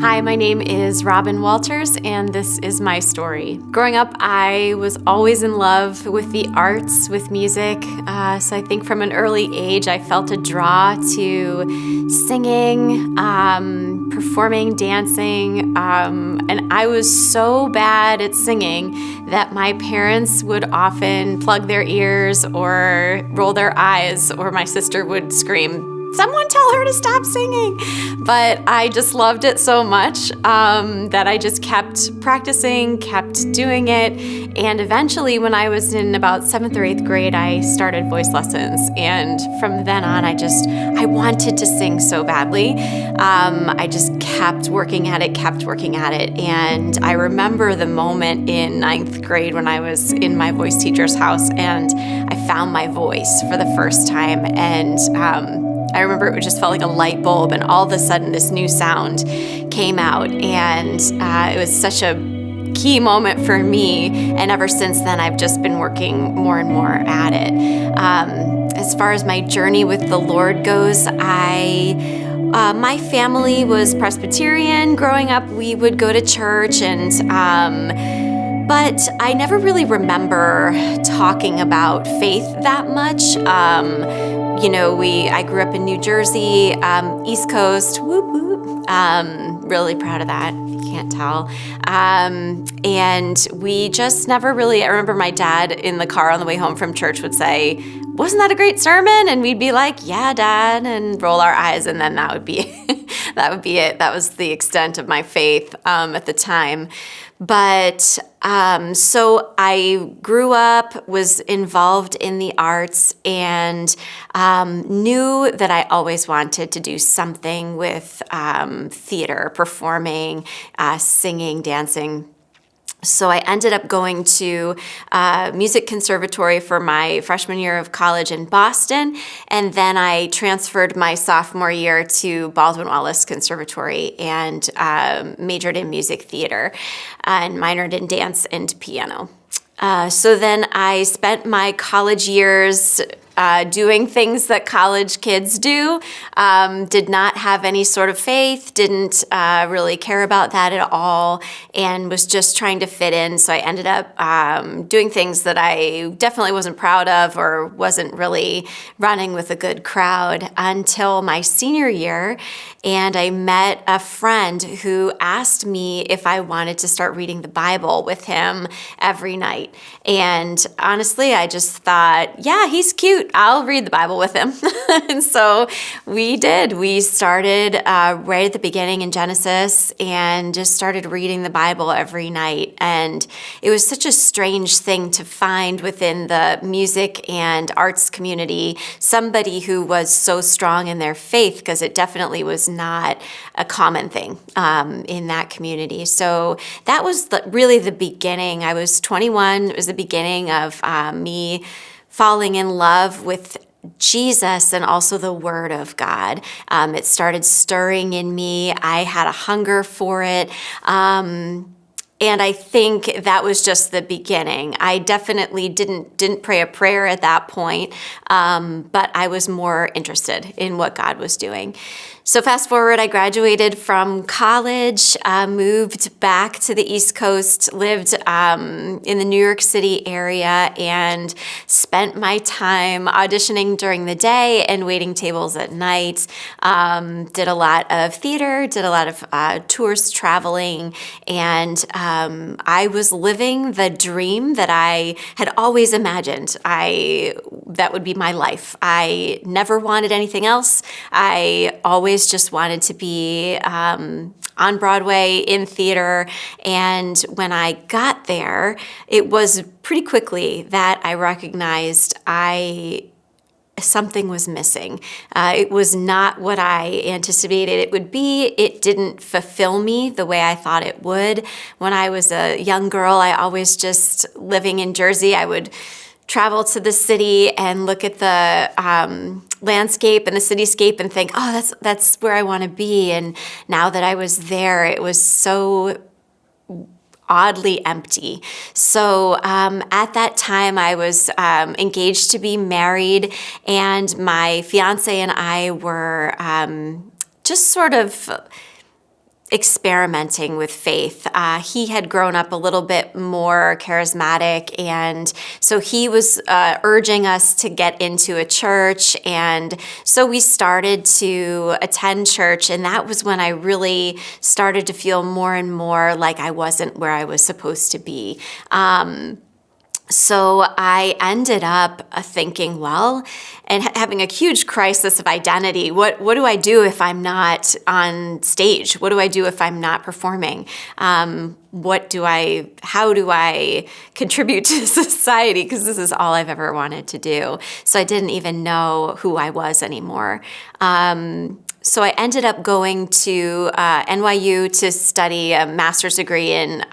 Hi, my name is Robin Walters, and this is my story. Growing up, I was always in love with the arts, with music. So I think from an early age, I felt a draw to singing, performing, dancing. And I was so bad at singing that my parents would often plug their ears or roll their eyes, or my sister would scream, "Someone tell her to stop singing." But I just loved it so much that I just kept practicing, kept doing it. And eventually, when I was in about 7th or 8th grade, I started voice lessons. And from then on, I wanted to sing so badly. I just kept working at it. And I remember the moment in 9th grade when I was in my voice teacher's house and I found my voice for the first time. And I remember it just felt like a light bulb, and all of a sudden this new sound came out, and it was such a key moment for me. And ever since then, I've just been working more and more at it. As far as my journey with the Lord goes, my family was Presbyterian. Growing up, we would go to church, but I never really remember talking about faith that much. I grew up in New Jersey, East Coast, whoop whoop. Really proud of that, if you can't tell. And we just never really, I remember my dad in the car on the way home from church would say, "Wasn't that a great sermon?" And we'd be like, "Yeah, Dad," and roll our eyes, and then that would be it. That was the extent of my faith at the time. But so I grew up, was involved in the arts, and knew that I always wanted to do something with theater, performing, singing, dancing. So I ended up going to music conservatory for my freshman year of college in Boston, and then I transferred my sophomore year to Baldwin Wallace Conservatory and majored in music theater and minored in dance and piano. So then I spent my college years doing things that college kids do. Did not have any sort of faith, didn't really care about that at all, and was just trying to fit in. So I ended up doing things that I definitely wasn't proud of or wasn't really running with a good crowd until my senior year. And I met a friend who asked me if I wanted to start reading the Bible with him every night. And honestly, I just thought, yeah, he's cute. I'll read the Bible with him. And so we did. We started right at the beginning in Genesis and just started reading the Bible every night. And it was such a strange thing to find within the music and arts community somebody who was so strong in their faith, because it definitely was not a common thing in that community. So that was really the beginning. I was 21. It was the beginning of me falling in love with Jesus and also the Word of God. It started stirring in me. I had a hunger for it. And I think that was just the beginning. I definitely didn't pray a prayer at that point, but I was more interested in what God was doing. So fast forward, I graduated from college, moved back to the East Coast, lived in the New York City area, and spent my time auditioning during the day and waiting tables at night. Did a lot of theater, did a lot of tours, traveling, and I was living the dream that I had always imagined that would be my life. I never wanted anything else. I always just wanted to be on Broadway in theater. And when I got there, it was pretty quickly that I recognized something was missing. It was not what I anticipated it would be. It didn't fulfill me the way I thought it would. When I was a young girl, I always just living in Jersey, I would travel to the city and look at the landscape and the cityscape and think, oh, that's where I want to be. And now that I was there, it was so oddly empty. So at that time, I was engaged to be married, and my fiance and I were just sort of experimenting with faith. He had grown up a little bit more charismatic, and so he was urging us to get into a church. And so we started to attend church, and that was when I really started to feel more and more like I wasn't where I was supposed to be. So I ended up thinking, well, and having a huge crisis of identity. What do I do if I'm not on stage? What do I do if I'm not performing? How do I contribute to society? Because this is all I've ever wanted to do. So I didn't even know who I was anymore. So I ended up going to NYU to study a master's degree in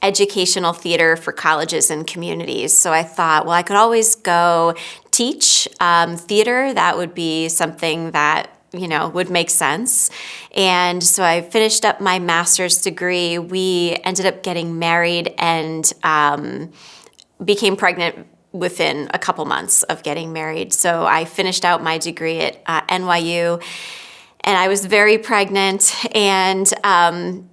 educational theater for colleges and communities. So I thought, well, I could always go teach theater. That would be something that would make sense. And so I finished up my master's degree. We ended up getting married and became pregnant within a couple months of getting married. So I finished out my degree at NYU, and I was very pregnant and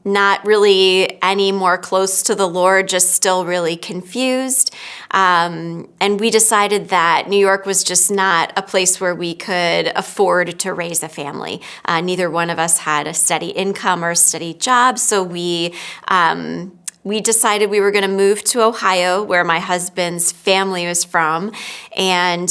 not really any more close to the Lord, just still really confused. And we decided that New York was just not a place where we could afford to raise a family. Neither one of us had a steady income or a steady job, so we decided we were going to move to Ohio, where my husband's family was from, and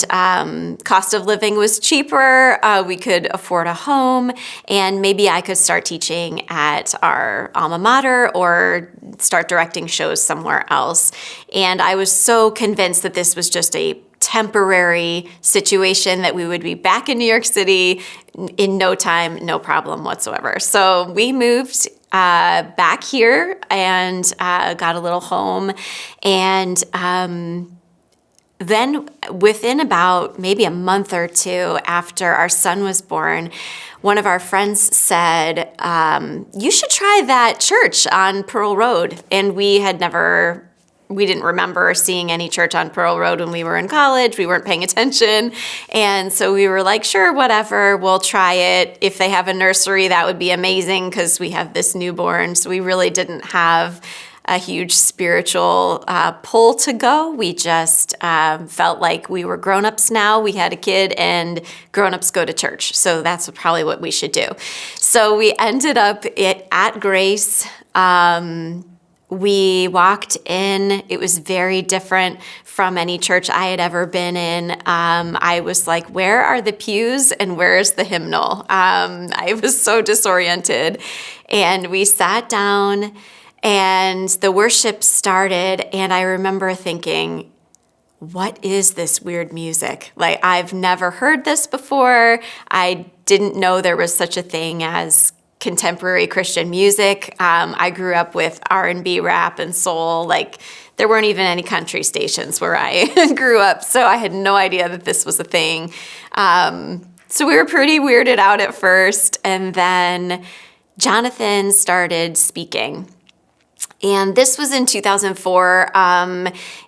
cost of living was cheaper. We could afford a home, and maybe I could start teaching at our alma mater or start directing shows somewhere else. And I was so convinced that this was just a temporary situation, that we would be back in New York City in no time, no problem whatsoever. So we moved back here and got a little home. And then within about maybe a month or two after our son was born, one of our friends said, you should try that church on Pearl Road. And we didn't remember seeing any church on Pearl Road when we were in college. We weren't paying attention. And so we were like, sure, whatever, we'll try it. If they have a nursery, that would be amazing, because we have this newborn. So we really didn't have a huge spiritual pull to go. We just felt like we were grown-ups now. We had a kid, and grown-ups go to church. So that's probably what we should do. So we ended up at Grace. We walked in. It was very different from any church I had ever been in. I was like, where are the pews and where's the hymnal? I was so disoriented. And we sat down and the worship started. And I remember thinking, what is this weird music? Like, I've never heard this before. I didn't know there was such a thing as contemporary Christian music. I grew up with R&B, rap, and soul. Like, there weren't even any country stations where I grew up, so I had no idea that this was a thing. So we were pretty weirded out at first, and then Jonathan started speaking. And this was in 2004.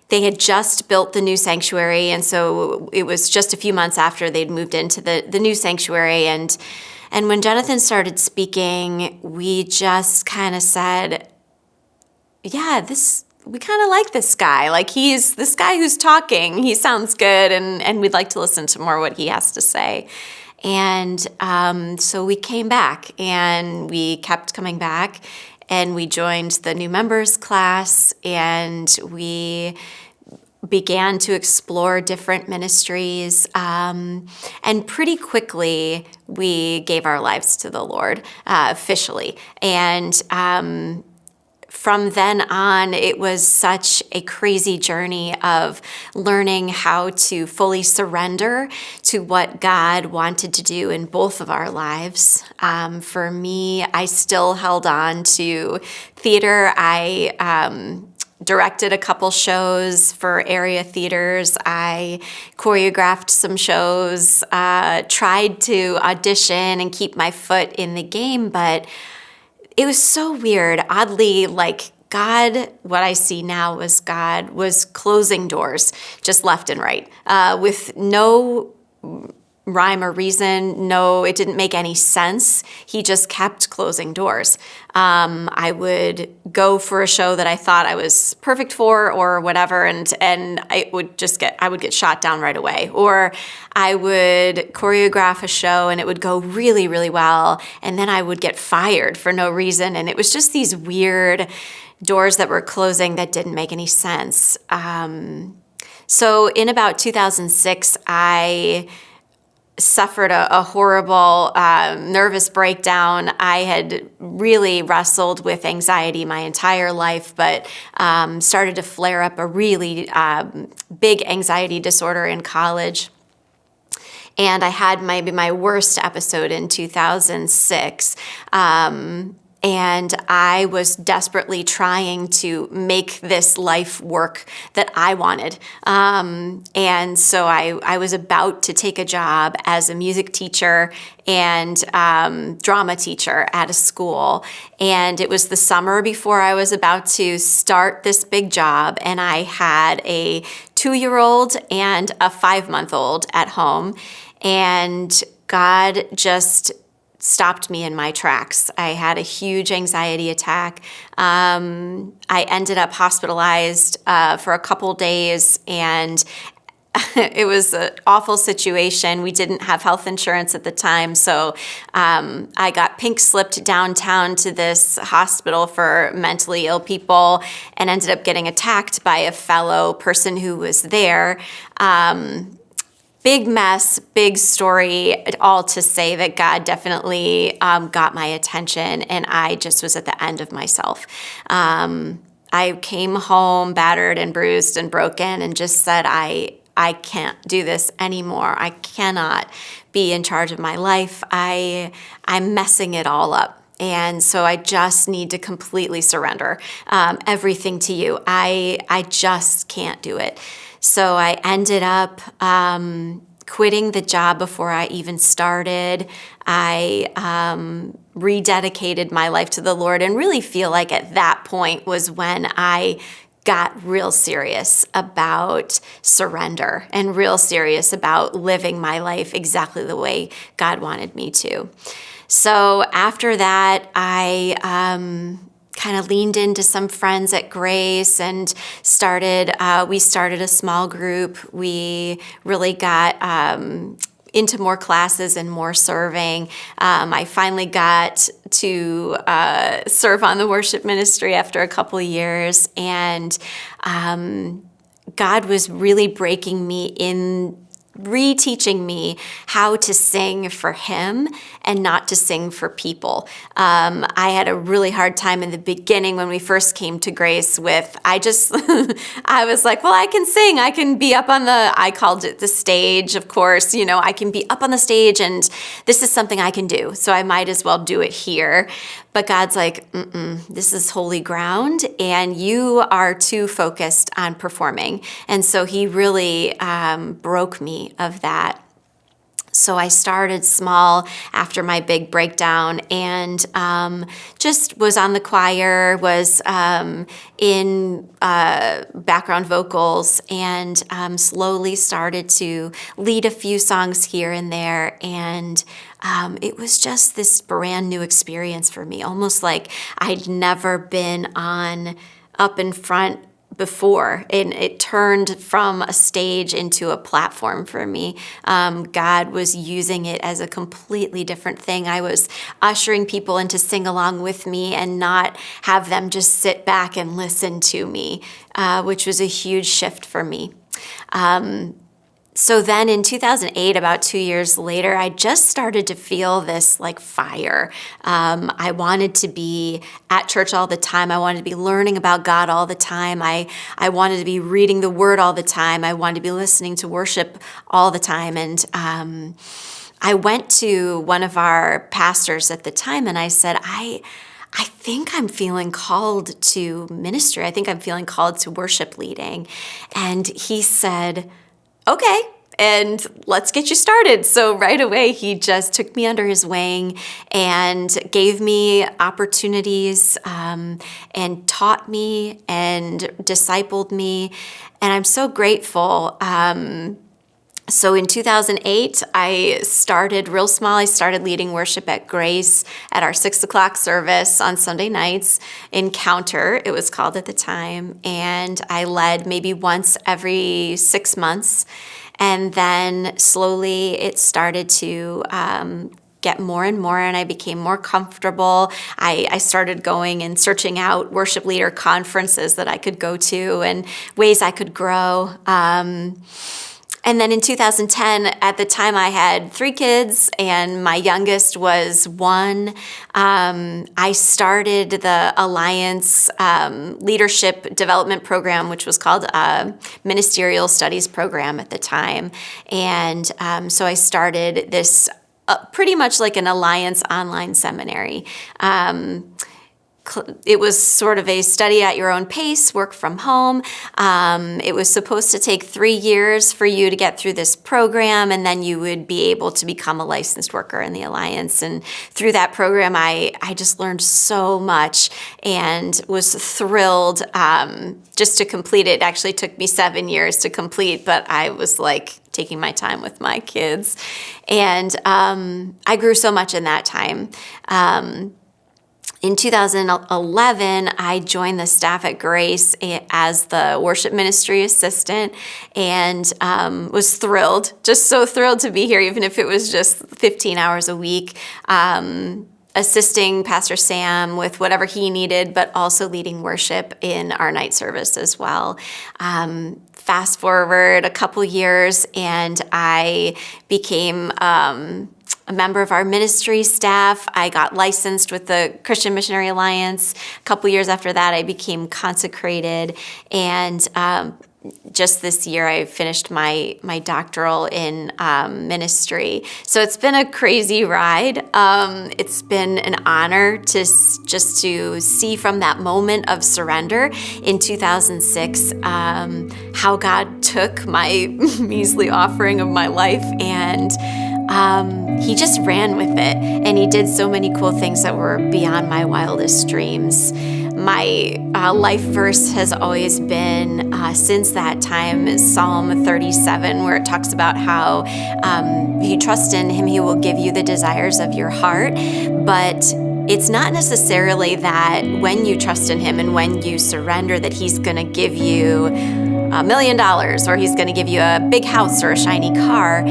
They had just built the new sanctuary, and so it was just a few months after they'd moved into the new sanctuary. And when Jonathan started speaking, we just kind of said, yeah, we kind of like this guy. Like, he's this guy who's talking. He sounds good, and we'd like to listen to more what he has to say. And so we came back, and we kept coming back, and we joined the new members class, and we began to explore different ministries, and pretty quickly we gave our lives to the Lord officially. And from then on, it was such a crazy journey of learning how to fully surrender to what God wanted to do in both of our lives. For me, I still held on to theater. I directed a couple shows for area theaters. I choreographed some shows, tried to audition and keep my foot in the game, but it was so weird. Oddly, like, God, what I see now was God was closing doors just left and right, with no rhyme or reason. No, it didn't make any sense. He just kept closing doors. I would go for a show that I thought I was perfect for or whatever, and I would get shot down right away. Or I would choreograph a show and it would go really, really well, and then I would get fired for no reason. And it was just these weird doors that were closing that didn't make any sense. So in about 2006, I suffered a horrible nervous breakdown. I had really wrestled with anxiety my entire life, but started to flare up a really big anxiety disorder in college. And I had maybe my worst episode in 2006. And I was desperately trying to make this life work that I wanted. And so I was about to take a job as a music teacher and drama teacher at a school. And it was the summer before I was about to start this big job. And I had a 2-year-old and a 5-month-old at home. And God just stopped me in my tracks. I had a huge anxiety attack. I ended up hospitalized for a couple days, and it was an awful situation. We didn't have health insurance at the time, so I got pink slipped downtown to this hospital for mentally ill people and ended up getting attacked by a fellow person who was there. Big mess, big story, all to say that God definitely got my attention, and I just was at the end of myself. I came home battered and bruised and broken and just said, I can't do this anymore. I cannot be in charge of my life. I'm messing it all up. And so I just need to completely surrender everything to you. I just can't do it. So I ended up quitting the job before I even started. I rededicated my life to the Lord, and really feel like at that point was when I got real serious about surrender and real serious about living my life exactly the way God wanted me to. So after that, I kind of leaned into some friends at Grace and we started a small group. We really got into more classes and more serving. I finally got to serve on the worship ministry after a couple of years, and God was really breaking me in, reteaching me how to sing for Him and not to sing for people. I had a really hard time in the beginning when we first came to Grace with, I was like, well, I can sing. I can be up on I called it the stage, of course, I can be up on the stage and this is something I can do. So I might as well do it here. But God's like, this is holy ground and you are too focused on performing. And so He really broke me of that. So I started small after my big breakdown and just was on the choir, was in background vocals, and slowly started to lead a few songs here and there. And it was just this brand new experience for me, almost like I'd never been up in front before, and it turned from a stage into a platform for me. God was using it as a completely different thing. I was ushering people in to sing along with me and not have them just sit back and listen to me, which was a huge shift for me. So then in 2008, about 2 years later, I just started to feel this like fire. I wanted to be at church all the time. I wanted to be learning about God all the time. I wanted to be reading the Word all the time. I wanted to be listening to worship all the time. And I went to one of our pastors at the time and I said, I think I'm feeling called to ministry. I think I'm feeling called to worship leading. And he said, okay, and let's get you started. So right away, he just took me under his wing and gave me opportunities and taught me and discipled me. And I'm so grateful So in 2008, I started real small. I started leading worship at Grace at our 6 o'clock service on Sunday nights. Encounter, it was called at the time. And I led maybe once every 6 months. And then slowly it started to get more and more, and I became more comfortable. I started going and searching out worship leader conferences that I could go to and ways I could grow. And then in 2010, at the time I had 3 kids and my youngest was 1. I started the Alliance Leadership Development Program, which was called Ministerial Studies Program at the time. And so I started this pretty much like an Alliance online seminary. It was sort of a study at your own pace, work from home. It was supposed to take 3 years for you to get through this program, and then you would be able to become a licensed worker in the Alliance. And through that program, I just learned so much and was thrilled just to complete it. It actually took me 7 years to complete, but I was like taking my time with my kids. And I grew so much in that time. In 2011, I joined the staff at Grace as the worship ministry assistant and was thrilled, just so thrilled to be here, even if it was just 15 hours a week, assisting Pastor Sam with whatever he needed, but also leading worship in our night service as well. Fast forward a couple years, and I became a member of our ministry staff. I got licensed with the Christian Missionary Alliance. A couple years after that, I became consecrated. And just this year, I finished my doctoral in ministry. So it's been a crazy ride. It's been an honor to just to see from that moment of surrender in 2006 how God took my measly offering of my life and he just ran with it, and he did so many cool things that were beyond my wildest dreams. My life verse has always been, since that time, is Psalm 37, where it talks about how if you trust in him, he will give you the desires of your heart. But it's not necessarily that when you trust in him and when you surrender that he's going to give you $1 million or he's going to give you a big house or a shiny car,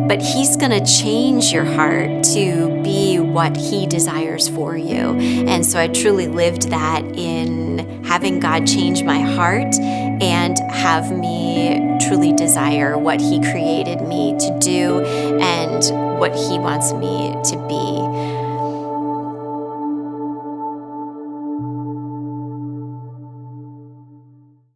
but he's going to change your heart to be what he desires for you. And so I truly lived that in having God change my heart and have me truly desire what he created me to do and what he wants me to be.